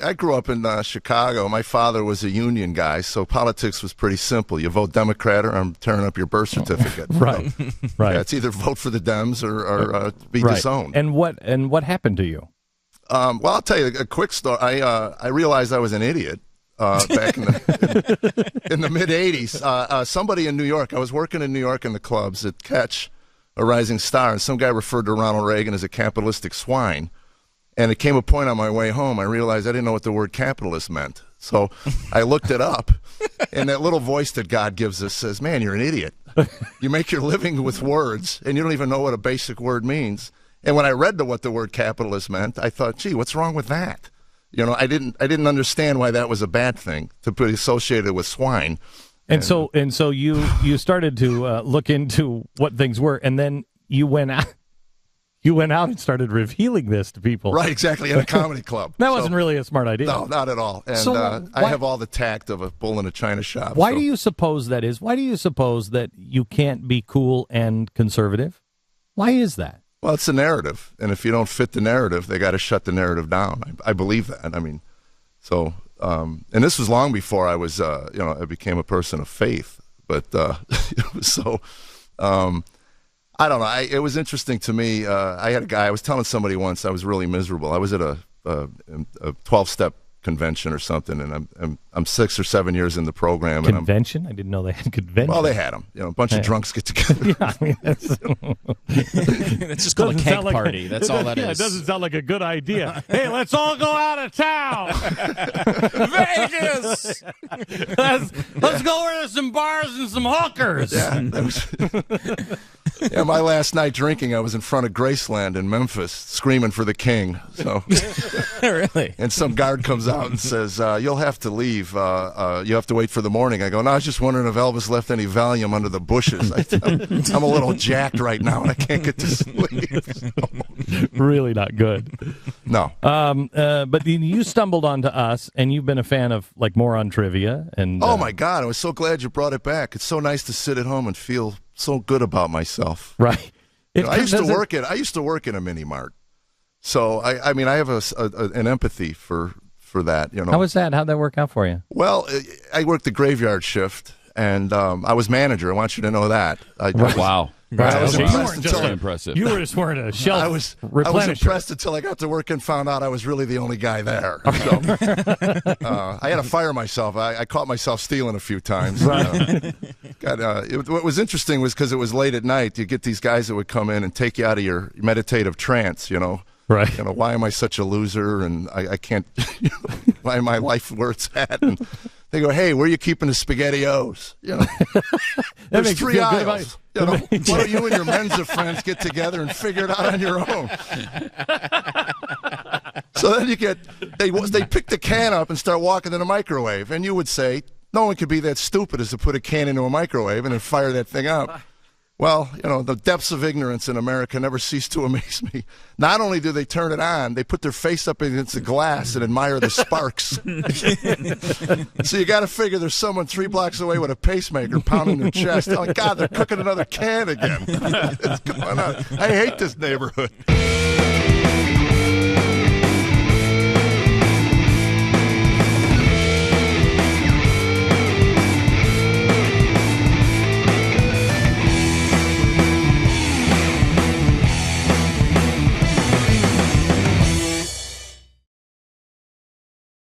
I grew up in Chicago. My father was a union guy, so politics was pretty simple. You vote Democrat or I'm tearing up your birth certificate. Right, right. Yeah, it's either vote for the Dems or be right. disowned. And what happened to you? Well, I'll tell you a quick story. I realized I was an idiot back in the mid '80s. Somebody in New York. I was working in New York in the clubs at Catch a Rising Star, and some guy referred to Ronald Reagan as a capitalistic swine. And it came a point on my way home, I realized I didn't know what the word capitalist meant. So I looked it up, and that little voice that God gives us says, man, you're an idiot. You make your living with words, and you don't even know what a basic word means. And when I read what the word capitalist meant, I thought, gee, what's wrong with that? You know, I didn't understand why that was a bad thing to be associated with swine. And so you started to look into what things were, and then you went out. You went out and started revealing this to people. Right, exactly, at a comedy club. That wasn't really a smart idea. No, not at all. And I have all the tact of a bull in a china shop. Why do you suppose that is? Why do you suppose that you can't be cool and conservative? Why is that? Well, it's a narrative, and if you don't fit the narrative, they got to shut the narrative down. I believe that. I mean, so, and this was long before I was, I became a person of faith. But it was so... I don't know. It was interesting to me. I had a guy. I was telling somebody once I was really miserable. I was at a 12-step convention or something, and I'm 6 or 7 years in the program. Convention? I didn't know they had convention. Well, they had them. You know, a bunch of drunks get together. Yeah, I mean, it's just called a keg party. That's all that is. It doesn't sound like a good idea. Hey, let's all go out of town. Vegas. Let's go over to some bars and some hookers. Yeah, yeah, my last night drinking, I was in front of Graceland in Memphis, screaming for the king. So, really? And some guard comes out and says, "You'll have to leave. You have to wait for the morning." I go, "No, I was just wondering if Elvis left any Valium under the bushes. I'm a little jacked right now, and I can't get to sleep." So. Really not good. No. But you stumbled onto us, and you've been a fan of like Moron Trivia. And oh my God, I was so glad you brought it back. It's so nice to sit at home and feel so good about myself. Right. I used to work in a mini mart, so I mean I have an empathy for that. You know. How was that? How'd that work out for you? Well, I worked the graveyard shift, and I was manager. I want you to know that. Wow. Right. I was impressive. You were just wearing a shelf. I was impressed until I got to work and found out I was really the only guy there. So, I had to fire myself. I caught myself stealing a few times. Right. What was interesting was because it was late at night, you get these guys that would come in and take you out of your meditative trance, you know. Right. You know, why am I such a loser? And I can't, you know, why am my life where it's at? And they go, hey, where are you keeping the SpaghettiOs? You know, there's 3 aisles. You know, why don't you and your men's of friends get together and figure it out on your own? So then they pick the can up and start walking in the microwave, and you would say, no one could be that stupid as to put a can into a microwave and then fire that thing up. Well, you know, the depths of ignorance in America never cease to amaze me. Not only do they turn it on, they put their face up against the glass and admire the sparks. So you got to figure there's someone 3 blocks away with a pacemaker pounding their chest. Oh, God, they're cooking another can again. What's going on? I hate this neighborhood.